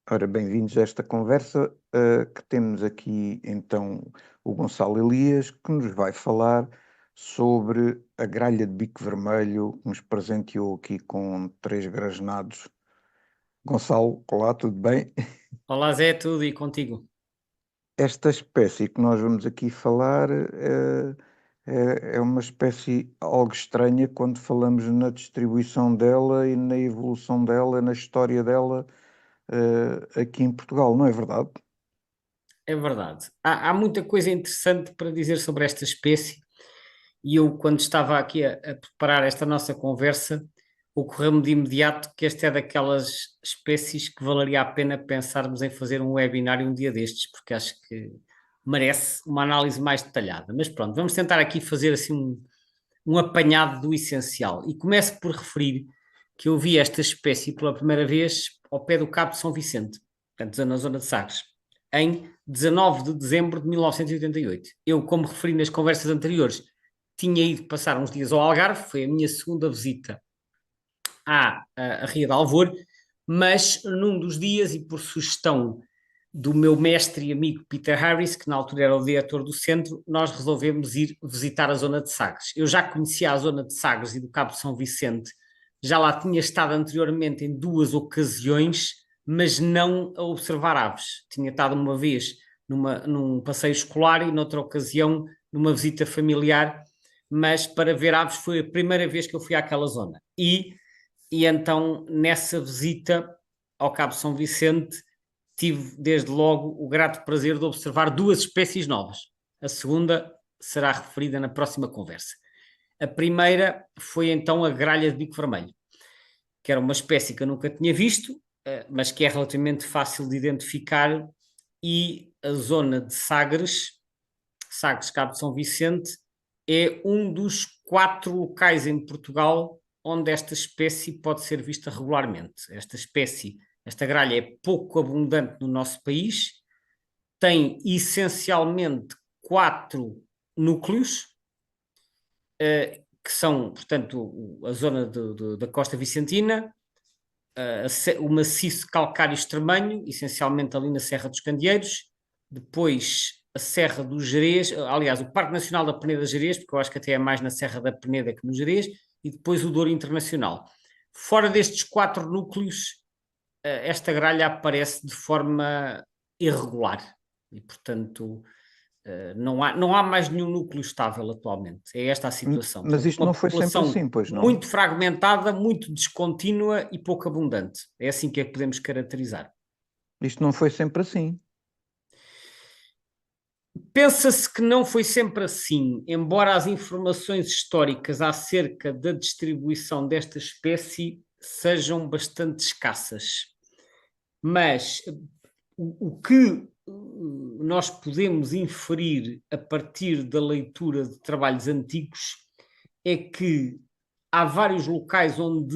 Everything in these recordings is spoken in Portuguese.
Ora, bem-vindos a esta conversa, que temos aqui então o Gonçalo Elias, que nos vai falar sobre a gralha de bico vermelho, que nos presenteou aqui com 3 grasnados. Gonçalo, olá, tudo bem? Olá Zé, tudo e contigo? Esta espécie que nós vamos aqui falar é uma espécie algo estranha quando falamos na distribuição dela e na evolução dela, na história dela, aqui em Portugal, não é verdade? É verdade. Há muita coisa interessante para dizer sobre esta espécie e eu, quando estava aqui a preparar esta nossa conversa, ocorreu-me de imediato que esta é daquelas espécies que valeria a pena pensarmos em fazer um webinar um dia destes, porque acho que merece uma análise mais detalhada. Mas pronto, vamos tentar aqui fazer assim um apanhado do essencial. E começo por referir que eu vi esta espécie pela primeira vez ao pé do Cabo de São Vicente, portanto, na zona de Sagres, em 19 de dezembro de 1988. Eu, como referi nas conversas anteriores, tinha ido passar uns dias ao Algarve, foi a minha segunda visita à Ria de Alvor, mas num dos dias, e por sugestão do meu mestre e amigo Peter Harris, que na altura era o diretor do centro, nós resolvemos ir visitar a zona de Sagres. Eu já conhecia a zona de Sagres e do Cabo de São Vicente, já lá tinha estado anteriormente em 2 ocasiões, mas não a observar aves. Tinha estado uma vez num passeio escolar e noutra ocasião numa visita familiar, mas para ver aves foi a primeira vez que eu fui àquela zona. E então, nessa visita ao Cabo São Vicente, tive desde logo o grato prazer de observar 2 espécies novas. A segunda será referida na próxima conversa. A primeira foi então a gralha de bico vermelho, que era uma espécie que eu nunca tinha visto, mas que é relativamente fácil de identificar, e a zona de Sagres, Sagres Cabo de São Vicente, é um dos 4 locais em Portugal onde esta espécie pode ser vista regularmente. Esta gralha é pouco abundante no nosso país, tem essencialmente 4 núcleos, que são, portanto, a zona da Costa Vicentina, o maciço calcário extremanho, essencialmente ali na Serra dos Candeeiros, depois a Serra do Gerês, aliás, o Parque Nacional da Peneda Gerês, porque eu acho que até é mais na Serra da Peneda que no Gerês, e depois o Douro Internacional. Fora destes 4 núcleos, esta gralha aparece de forma irregular e, portanto, não há mais nenhum núcleo estável atualmente. É esta a situação. Mas Portanto, isto não uma foi sempre população assim, pois não? muito fragmentada, muito descontínua e pouco abundante. É assim que a podemos caracterizar. Isto não foi sempre assim. Pensa-se que não foi sempre assim, embora as informações históricas acerca da distribuição desta espécie sejam bastante escassas. Mas o que nós podemos inferir a partir da leitura de trabalhos antigos é que há vários locais onde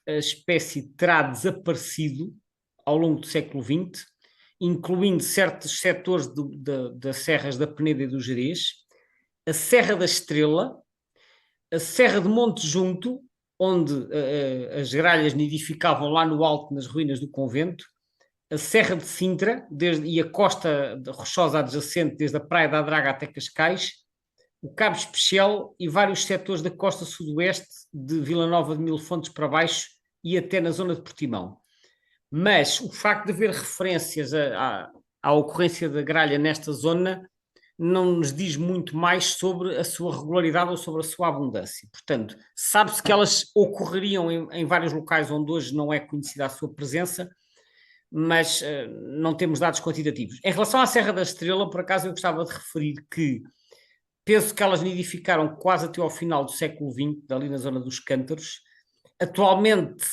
a espécie terá desaparecido ao longo do século XX, incluindo certos setores das serras da Peneda e do Gerês, a Serra da Estrela, a Serra de Monte Junto, onde as gralhas nidificavam lá no alto, nas ruínas do convento, a Serra de Sintra e a costa rochosa adjacente, desde a Praia da Draga até Cascais, o Cabo Especial e vários setores da costa sudoeste, de Vila Nova de Mil Fontes para baixo e até na zona de Portimão. Mas o facto de haver referências à ocorrência da gralha nesta zona não nos diz muito mais sobre a sua regularidade ou sobre a sua abundância. Portanto, sabe-se que elas ocorreriam em vários locais onde hoje não é conhecida a sua presença, mas não temos dados quantitativos. Em relação à Serra da Estrela, por acaso eu gostava de referir que penso que elas nidificaram quase até ao final do século XX, ali na zona dos Cântaros. Atualmente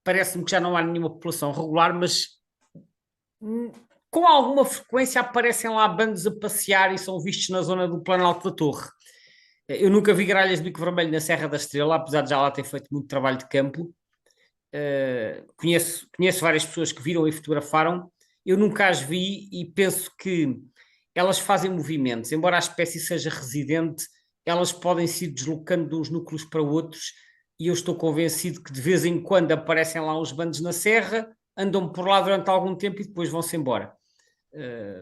parece-me que já não há nenhuma população regular, mas com alguma frequência aparecem lá bandos a passear e são vistos na zona do Planalto da Torre. Eu nunca vi gralhas de bico vermelho na Serra da Estrela, apesar de já lá ter feito muito trabalho de campo. Conheço várias pessoas que viram e fotografaram. Eu nunca as vi e penso que elas fazem movimentos. Embora a espécie seja residente, elas podem se ir deslocando de uns núcleos para outros e eu estou convencido que de vez em quando aparecem lá uns bandos na serra, andam por lá durante algum tempo e depois vão-se embora.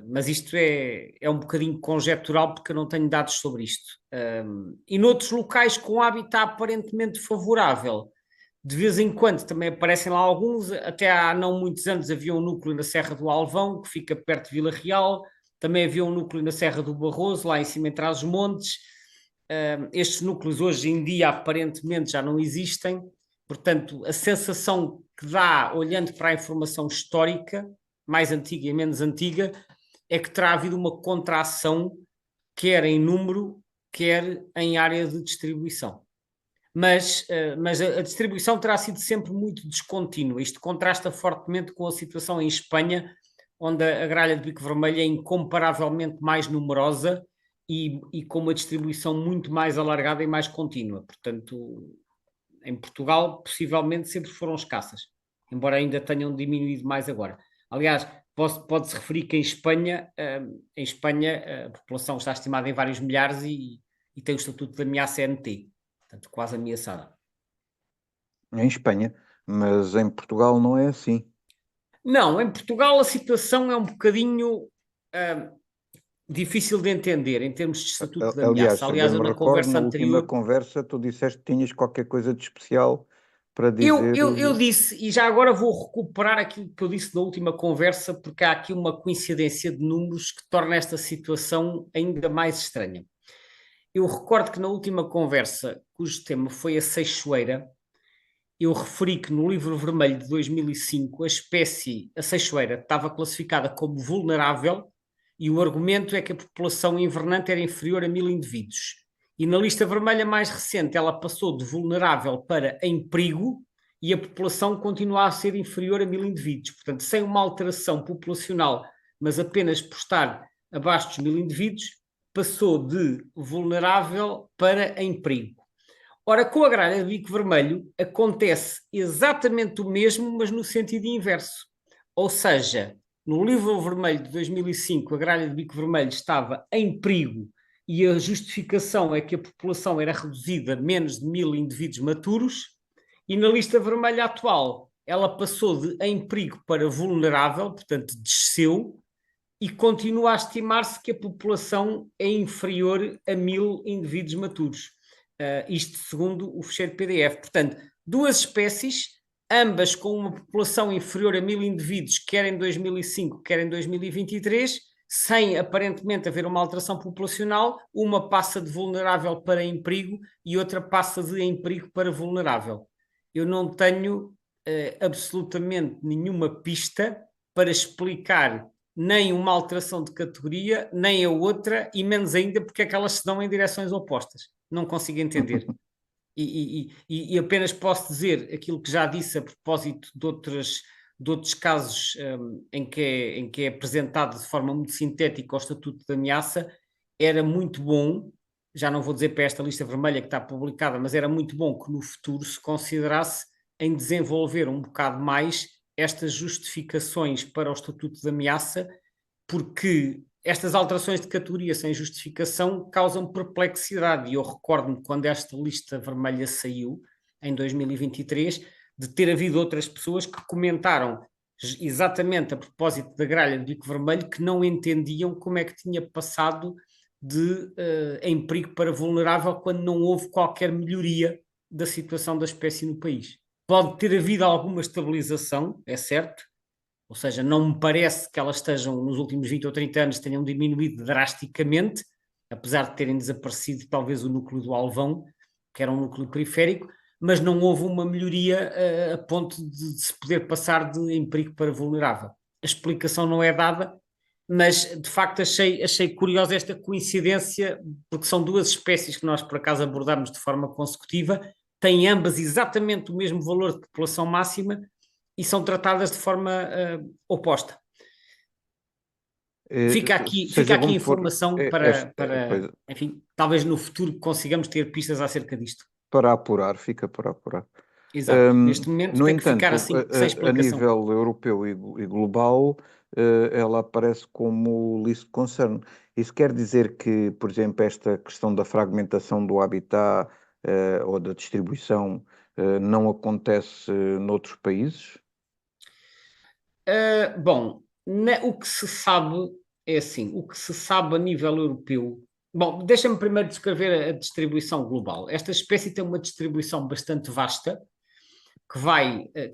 Mas isto é um bocadinho conjectural porque eu não tenho dados sobre isto. E noutros locais com hábitat aparentemente favorável, de vez em quando também aparecem lá alguns. Até há não muitos anos havia um núcleo na Serra do Alvão, que fica perto de Vila Real. Também havia um núcleo na Serra do Barroso, lá em cima entre os montes. Estes núcleos hoje em dia aparentemente já não existem. Portanto, a sensação que dá, olhando para a informação histórica, mais antiga e menos antiga, é que terá havido uma contração, quer em número, quer em área de distribuição. Mas a distribuição terá sido sempre muito descontínua. Isto contrasta fortemente com a situação em Espanha, onde a gralha de bico vermelho é incomparavelmente mais numerosa e com uma distribuição muito mais alargada e mais contínua. Portanto, em Portugal, possivelmente sempre foram escassas, embora ainda tenham diminuído mais agora. Aliás, pode-se referir que em Espanha a população está estimada em vários milhares e tem o estatuto de ameaça NT, portanto, quase ameaçada. Em Espanha, mas em Portugal não é assim. Não, em Portugal a situação é um bocadinho difícil de entender em termos de estatuto de Aliás, ameaça. se bem Aliás, eu me na recordo, conversa na última anterior conversa tu disseste que tinhas qualquer coisa de especial para Eu, dizer. eu, eu disse, e já agora vou recuperar aquilo que eu disse na última conversa, porque há aqui uma coincidência de números que torna esta situação ainda mais estranha. Eu recordo que na última conversa, cujo tema foi a seixoeira, eu referi que no livro vermelho de 2005 a espécie, a seixoeira, estava classificada como vulnerável e o argumento é que a população invernante era inferior a 1000 indivíduos. E na lista vermelha mais recente ela passou de vulnerável para em perigo e a população continua a ser inferior a 1000 indivíduos. Portanto, sem uma alteração populacional, mas apenas por estar abaixo dos 1000 indivíduos, passou de vulnerável para em perigo. Ora, com a gralha de bico vermelho acontece exatamente o mesmo, mas no sentido inverso. Ou seja, no livro vermelho de 2005, a gralha de bico vermelho estava em perigo e a justificação é que a população era reduzida a menos de 1000 indivíduos maturos, e na lista vermelha atual ela passou de em perigo para vulnerável, portanto desceu, e continua a estimar-se que a população é inferior a 1000 indivíduos maturos. Isto segundo o fecheiro PDF. Portanto, duas espécies, ambas com uma população inferior a 1000 indivíduos, quer em 2005, quer em 2023, sem aparentemente haver uma alteração populacional, uma passa de vulnerável para em perigo e outra passa de em perigo para vulnerável. Eu não tenho absolutamente nenhuma pista para explicar nem uma alteração de categoria, nem a outra, e menos ainda porque é que elas se dão em direções opostas. Não consigo entender. E apenas posso dizer aquilo que já disse a propósito de outros casos em que é apresentado de forma muito sintética o Estatuto de Ameaça. Era muito bom, já não vou dizer para esta lista vermelha que está publicada, mas era muito bom que no futuro se considerasse em desenvolver um bocado mais estas justificações para o Estatuto de Ameaça, porque estas alterações de categoria sem justificação causam perplexidade. E eu recordo-me quando esta lista vermelha saiu, em 2023, de ter havido outras pessoas que comentaram exatamente a propósito da gralha de bico vermelho, que não entendiam como é que tinha passado de em perigo para vulnerável quando não houve qualquer melhoria da situação da espécie no país. Pode ter havido alguma estabilização, é certo, ou seja, não me parece que elas estejam, nos últimos 20 ou 30 anos, tenham diminuído drasticamente, apesar de terem desaparecido talvez o núcleo do Alvão, que era um núcleo periférico, mas não houve uma melhoria a ponto de se poder passar de em perigo para vulnerável. A explicação não é dada, mas de facto achei curiosa esta coincidência, porque são duas espécies que nós por acaso abordamos de forma consecutiva, têm ambas exatamente o mesmo valor de população máxima e são tratadas de forma oposta. Fica Seja aqui como for, informação pois, enfim, talvez no futuro consigamos ter pistas acerca disto. para apurar, fica para apurar. Exato. Neste momento No tem que ficar entanto, assim, sem a explicação. nível europeu e global, ela aparece como least concern. Isso quer dizer que, por exemplo, esta questão da fragmentação do habitat, ou da distribuição, não acontece noutros países? Bom, o que se sabe é assim, o que se sabe a nível europeu. Bom, deixa-me primeiro descrever a distribuição global. Esta espécie tem uma distribuição bastante vasta,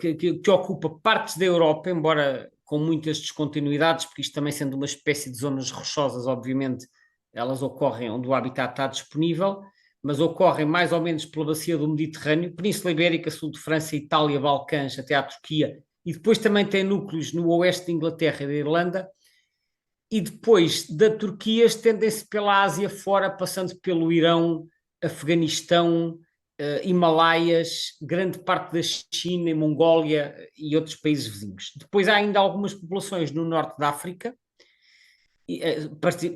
que ocupa partes da Europa, embora com muitas descontinuidades, porque isto também sendo uma espécie de zonas rochosas, obviamente, elas ocorrem onde o habitat está disponível, mas ocorrem mais ou menos pela bacia do Mediterrâneo, Península Ibérica, sul de França, Itália, Balcãs, até à Turquia, e depois também tem núcleos no oeste da Inglaterra e da Irlanda, e depois da Turquia estendem-se pela Ásia fora, passando pelo Irão, Afeganistão, Himalaias, grande parte da China e Mongólia e outros países vizinhos. Depois há ainda algumas populações no norte da África,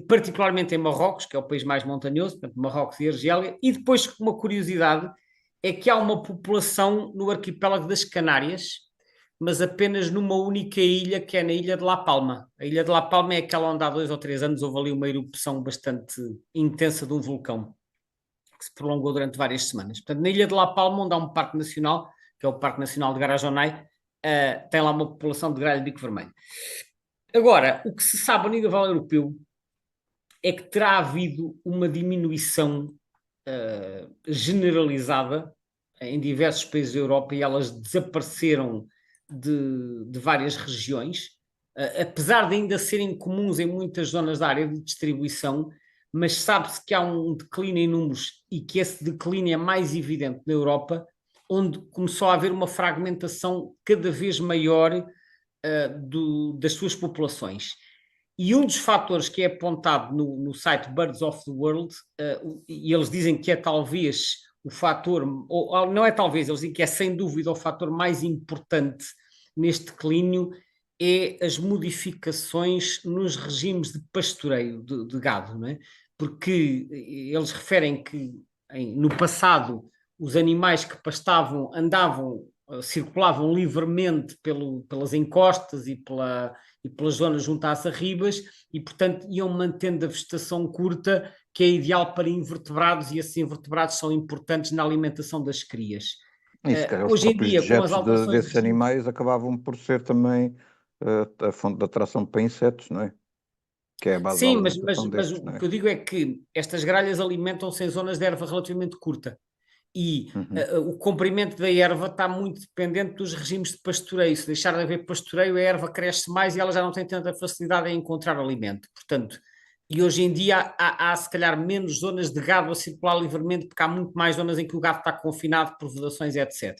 particularmente em Marrocos, que é o país mais montanhoso, portanto, Marrocos e Argélia, e depois uma curiosidade é que há uma população no arquipélago das Canárias, mas apenas numa única ilha, que é na Ilha de La Palma. A Ilha de La Palma é aquela onde há 2 ou 3 anos houve ali uma erupção bastante intensa de um vulcão, que se prolongou durante várias semanas. Portanto, na Ilha de La Palma, onde há um parque nacional, que é o Parque Nacional de Garajonay, tem lá uma população de gralha de bico vermelho. Agora, o que se sabe a nível europeu é que terá havido uma diminuição generalizada em diversos países da Europa e elas desapareceram de várias regiões, apesar de ainda serem comuns em muitas zonas da área de distribuição, mas sabe-se que há um declínio em números e que esse declínio é mais evidente na Europa, onde começou a haver uma fragmentação cada vez maior das suas populações. E um dos fatores que é apontado no site Birds of the World, e eles dizem que é talvez o fator, ou não é talvez, eles dizem que é sem dúvida o fator mais importante neste declínio, é as modificações nos regimes de pastoreio de gado, não é? Porque eles referem que no passado os animais que pastavam andavam, circulavam livremente pelas encostas e pelas zonas junto às arribas e, portanto, iam mantendo a vegetação curta, que é ideal para invertebrados e esses invertebrados são importantes na alimentação das crias. E se calhar os Hoje em próprios dia, com as dejetos alterações de desses regime. animais acabavam por ser também a fonte de atração para insetos, não é? Que é a base da Sim, mas, mas, alimentação mas destes, o não que é? eu digo é que estas gralhas alimentam-se em zonas de erva relativamente curta e Uhum. o comprimento da erva está muito dependente dos regimes de pastoreio. Se deixar de haver pastoreio, a erva cresce mais e ela já não tem tanta facilidade em encontrar alimento. Portanto, e hoje em dia há se calhar menos zonas de gado a circular livremente, porque há muito mais zonas em que o gado está confinado por vedações, etc.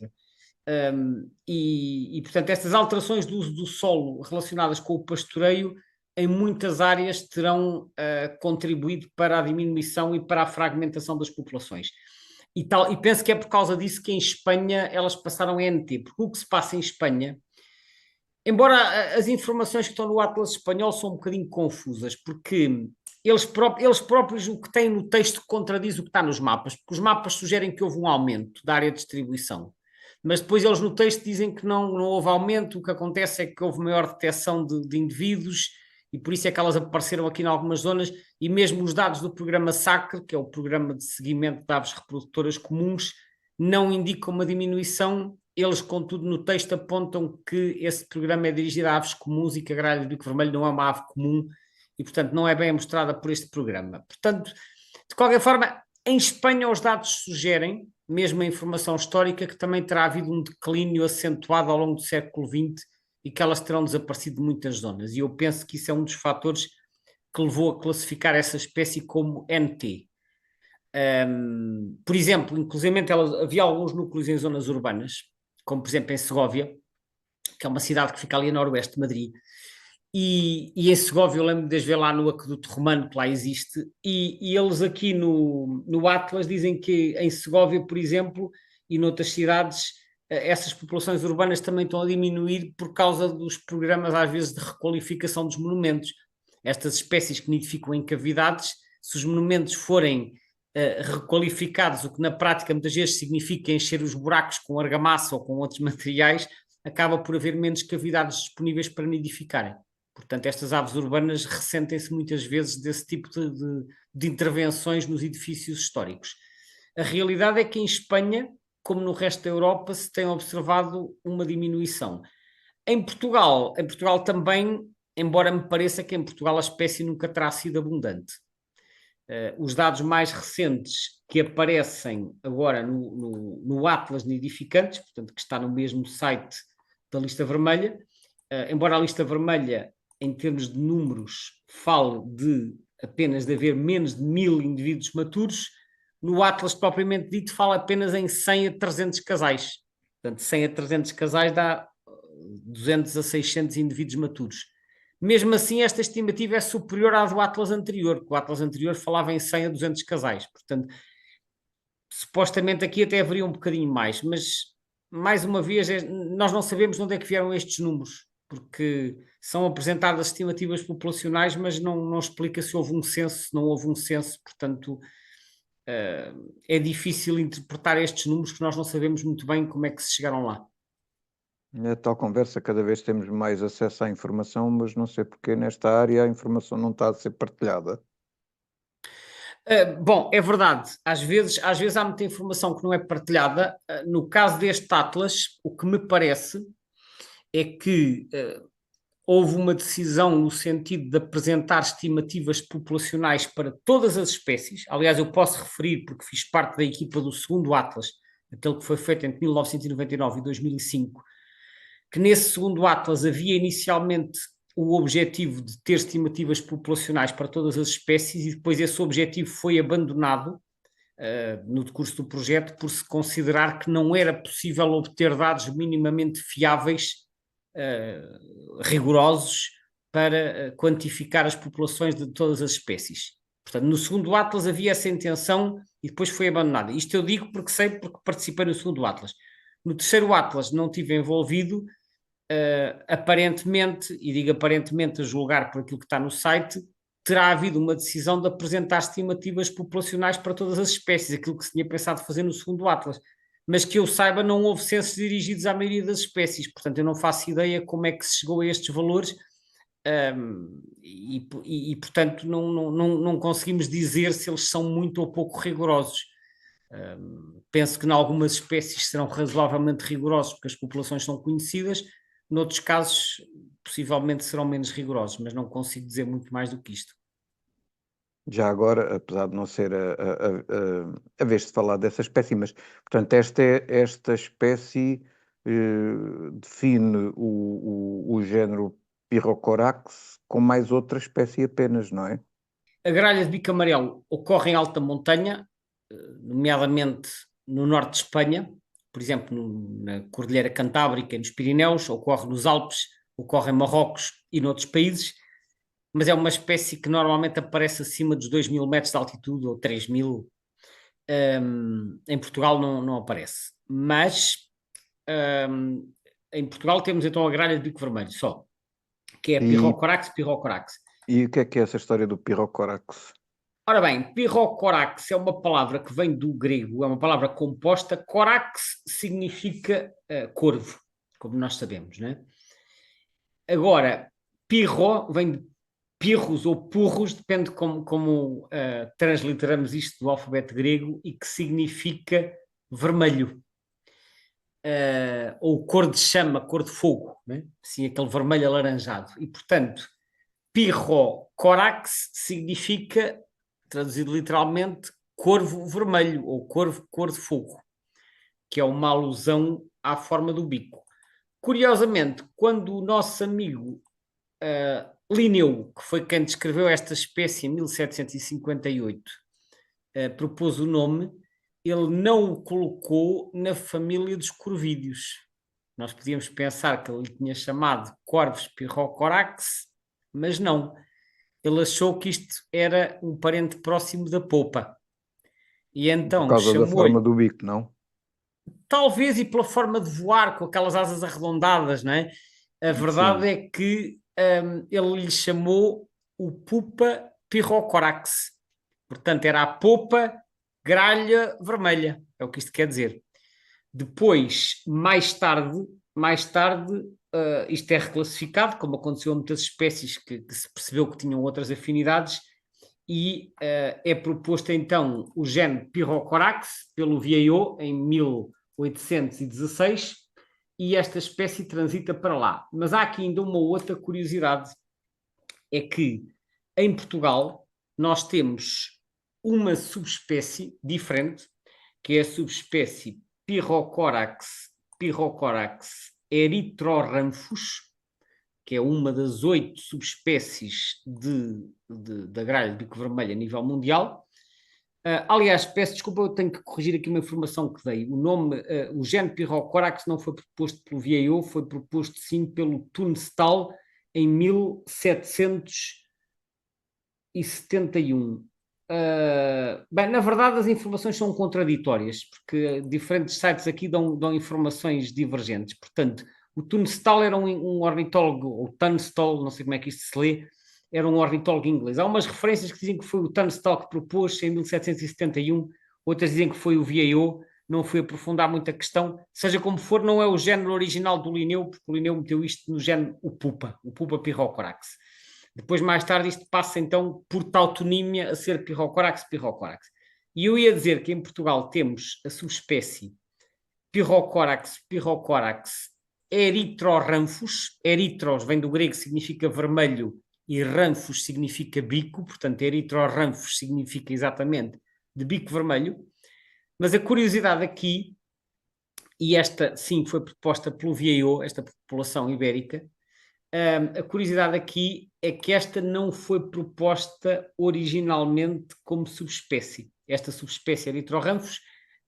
Portanto, estas alterações do uso do solo relacionadas com o pastoreio, em muitas áreas, terão contribuído para a diminuição e para a fragmentação das populações. E penso que é por causa disso que em Espanha elas passaram a NT, porque o que se passa em Espanha, embora as informações que estão no Atlas espanhol são um bocadinho confusas, porque eles próprios o que têm no texto contradiz o que está nos mapas, porque os mapas sugerem que houve um aumento da área de distribuição, mas depois eles no texto dizem que não houve aumento, o que acontece é que houve maior detecção de indivíduos e por isso é que elas apareceram aqui em algumas zonas e mesmo os dados do programa SACRE, que é o programa de seguimento de aves reprodutoras comuns, não indicam uma diminuição. Eles, contudo, no texto apontam que esse programa é dirigido a aves comuns e que a gralha de bico vermelho não é uma ave comum e, portanto, não é bem mostrada por este programa. Portanto, de qualquer forma, em Espanha os dados sugerem, mesmo a informação histórica, que também terá havido um declínio acentuado ao longo do século XX e que elas terão desaparecido de muitas zonas. E eu penso que isso é um dos fatores que levou a classificar essa espécie como NT. Por exemplo, inclusive havia alguns núcleos em zonas urbanas, como por exemplo em Segóvia, que é uma cidade que fica ali a noroeste de Madrid, e em Segóvia eu lembro de ver lá no aqueduto romano que lá existe, e eles aqui no Atlas dizem que em Segóvia, por exemplo, e noutras cidades, essas populações urbanas também estão a diminuir por causa dos programas, às vezes, de requalificação dos monumentos. Estas espécies que nidificam em cavidades, se os monumentos forem requalificados, o que na prática muitas vezes significa encher os buracos com argamassa ou com outros materiais, acaba por haver menos cavidades disponíveis para nidificarem. Portanto, estas aves urbanas ressentem-se muitas vezes desse tipo de intervenções nos edifícios históricos. A realidade é que em Espanha, como no resto da Europa, se tem observado uma diminuição. Em Portugal também, embora me pareça que em Portugal a espécie nunca terá sido abundante. Os dados mais recentes que aparecem agora no Atlas Nidificantes, portanto, que está no mesmo site da lista vermelha, embora a lista vermelha, em termos de números, fale apenas de haver menos de 1000 indivíduos maturos, no Atlas propriamente dito fala apenas em 100 a 300 casais. Portanto, 100 a 300 casais dá 200 a 600 indivíduos maturos. Mesmo assim, esta estimativa é superior à do Atlas anterior, que o Atlas anterior falava em 100 a 200 casais. Portanto, supostamente aqui até haveria um bocadinho mais, mas, mais uma vez, nós não sabemos de onde é que vieram estes números, porque são apresentadas estimativas populacionais, mas não explica se houve um censo, se não houve um censo, portanto, é difícil interpretar estes números, que nós não sabemos muito bem como é que se chegaram lá. É tal conversa, cada vez temos mais acesso à informação, mas não sei porque nesta área a informação não está a ser partilhada. Bom, é verdade, às vezes há muita informação que não é partilhada. No caso deste Atlas, o que me parece é que houve uma decisão no sentido de apresentar estimativas populacionais para todas as espécies. Aliás, eu posso referir, porque fiz parte da equipa do segundo Atlas, aquele que foi feito entre 1999 e 2005, que nesse segundo Atlas havia inicialmente o objetivo de ter estimativas populacionais para todas as espécies, e depois esse objetivo foi abandonado no decurso do projeto, por se considerar que não era possível obter dados minimamente fiáveis, rigorosos, para quantificar as populações de todas as espécies. Portanto, no segundo Atlas havia essa intenção e depois foi abandonada. Isto eu digo porque sei, porque participei no segundo Atlas. No terceiro Atlas não estive envolvido, aparentemente, e digo aparentemente a julgar por aquilo que está no site, terá havido uma decisão de apresentar estimativas populacionais para todas as espécies, aquilo que se tinha pensado fazer no segundo Atlas. Mas que eu saiba, não houve censos dirigidos à maioria das espécies, portanto eu não faço ideia como é que se chegou a estes valores, portanto não conseguimos dizer se eles são muito ou pouco rigorosos. Penso que em algumas espécies serão razoavelmente rigorosos, porque as populações são conhecidas. Noutros casos, possivelmente serão menos rigorosos, mas não consigo dizer muito mais do que isto. Já agora, apesar de não ser a vez de falar dessa espécie, mas, portanto, esta espécie define o género Pyrrhocorax com mais outra espécie apenas, não é? A gralha de bico amarelo ocorre em alta montanha, nomeadamente no norte de Espanha, por exemplo, na Cordilheira Cantábrica e nos Pirineus, ocorre nos Alpes, ocorre em Marrocos e noutros países, mas é uma espécie que normalmente aparece acima dos 2000 metros de altitude ou 3000. Em Portugal não aparece. Mas em Portugal temos então a gralha de bico vermelho só, que é Pyrrhocorax pyrrhocorax. E o que é essa história do Pyrrhocorax? Ora bem, Pyrrhocorax é uma palavra que vem do grego, é uma palavra composta. Corax significa corvo, como nós sabemos, né? Agora, pirro vem de pirros ou purros, depende como transliteramos isto do alfabeto grego, e que significa vermelho, ou cor de chama, cor de fogo, né? Assim, aquele vermelho alaranjado. E, portanto, Pyrrhocorax significa, traduzido literalmente, corvo vermelho, ou corvo cor de fogo, que é uma alusão à forma do bico. Curiosamente, quando o nosso amigo Linneu, que foi quem descreveu esta espécie em 1758, propôs o nome, ele não o colocou na família dos corvídeos. Nós podíamos pensar que ele tinha chamado Corvus pyrrhocorax, mas não. Ele achou que isto era um parente próximo da popa. E então Por causa da chamou-lhe, forma do bico, não? talvez, e pela forma de voar, com aquelas asas arredondadas, não é? A verdade Sim. é que ele lhe chamou o Pupa pyrrhocorax. Portanto, era a popa gralha vermelha, é o que isto quer dizer. Depois, mais tarde, isto é reclassificado, como aconteceu a muitas espécies que se percebeu que tinham outras afinidades, e é proposto então o gene Pyrrhocorax pelo Vieillot em 1816, e esta espécie transita para lá. Mas há aqui ainda uma outra curiosidade, é que em Portugal nós temos uma subespécie diferente, que é a subespécie Pyrrhocorax erythroranthus, que é uma das 8 subespécies da gralha de bico vermelho a nível mundial. Aliás, peço desculpa, eu tenho que corrigir aqui uma informação que dei. O gene Pyrrhocorax não foi proposto pelo VAO, foi proposto sim pelo Tunstall em 1771. Bem, na verdade, as informações são contraditórias, porque diferentes sites aqui dão informações divergentes. Portanto, o Tunstall era um ornitólogo, ou Tunstall, não sei como é que isto se lê, era um ornitólogo inglês. Há umas referências que dizem que foi o Tunstall que propôs em 1771, outras dizem que foi o VAO, não fui aprofundar muito a questão. Seja como for, não é o género original do Linneu, porque o Linneu meteu isto no género o Pupa Pyrrhocorax. Depois, mais tarde, isto passa então por tautonímia a ser Pyrrhocorax. E eu ia dizer que em Portugal temos a subespécie Pyrrhocorax erythroranthus. Erythros vem do grego, significa vermelho, e ranfus significa bico, portanto, erythroranthus significa exatamente de bico vermelho. Mas a curiosidade aqui, e esta sim foi proposta pelo VAO, esta população ibérica, a curiosidade aqui é que esta não foi proposta originalmente como subespécie. Esta subespécie erythroranthus,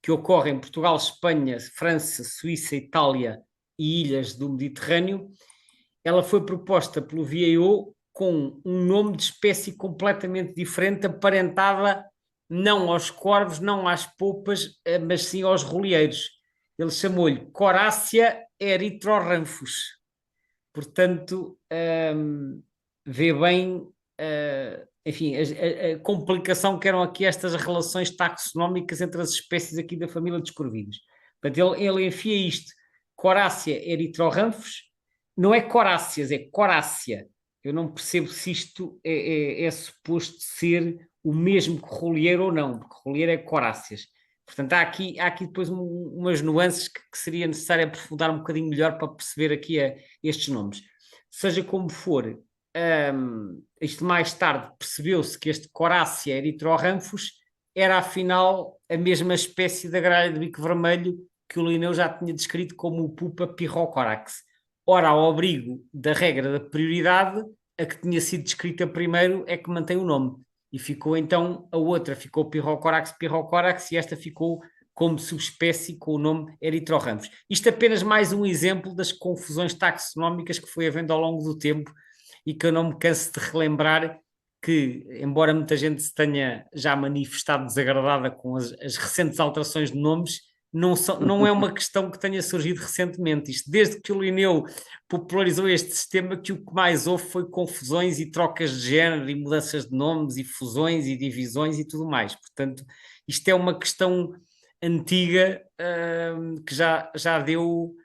que ocorre em Portugal, Espanha, França, Suíça, Itália e ilhas do Mediterrâneo, ela foi proposta pelo VAO com um nome de espécie completamente diferente, aparentada não aos corvos, não às polpas, mas sim aos roleeiros. Ele chamou-lhe Corácea erythroranthus. Portanto, vê bem, enfim, a complicação que eram aqui estas relações taxonómicas entre as espécies aqui da família dos corvídeos. Portanto, ele enfia isto, Corácea erythroranthus, não é coráceas, é corácea. Eu não percebo se isto é suposto ser o mesmo que roleiro ou não, porque roleiro é coráceas. Portanto, há aqui depois umas nuances que seria necessário aprofundar um bocadinho melhor para perceber aqui estes nomes. Seja como for, isto mais tarde percebeu-se que este Corácea erythroranthus era afinal a mesma espécie da gralha de bico vermelho que o Linneu já tinha descrito como o Pupa Pyrrhocorax. Ora, ao abrigo da regra da prioridade, a que tinha sido descrita primeiro é que mantém o nome. E ficou então, a outra ficou Pyrrhocorax e esta ficou como subespécie com o nome Erythroranthus. Isto é apenas mais um exemplo das confusões taxonómicas que foi havendo ao longo do tempo e que eu não me canso de relembrar que, embora muita gente se tenha já manifestado desagradada com as recentes alterações de nomes, não é uma questão que tenha surgido recentemente. Isto, desde que o Linneu popularizou este sistema, que o que mais houve foi confusões e trocas de género e mudanças de nomes e fusões e divisões e tudo mais. Portanto, isto é uma questão antiga, que já deu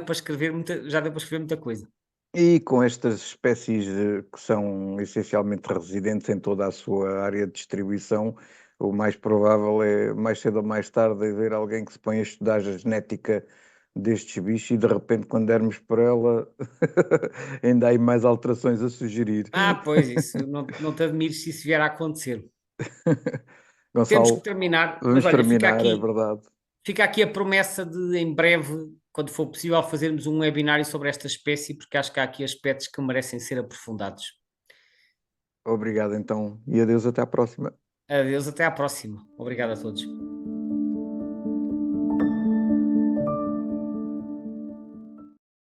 para escrever muita coisa. E com estas espécies que são essencialmente residentes em toda a sua área de distribuição, o mais provável é, mais cedo ou mais tarde, haver alguém que se põe a estudar a genética destes bichos e de repente, quando dermos por ela, ainda há aí mais alterações a sugerir. Pois, isso, não te admires se isso vier a acontecer. Temos que Gonçalo, terminar, mas vamos olha, terminar, é verdade. fica aqui a promessa de, em breve, quando for possível, fazermos um webinário sobre esta espécie, porque acho que há aqui aspectos que merecem ser aprofundados. Obrigado então e adeus até à próxima. Adeus, até à próxima. Obrigado a todos.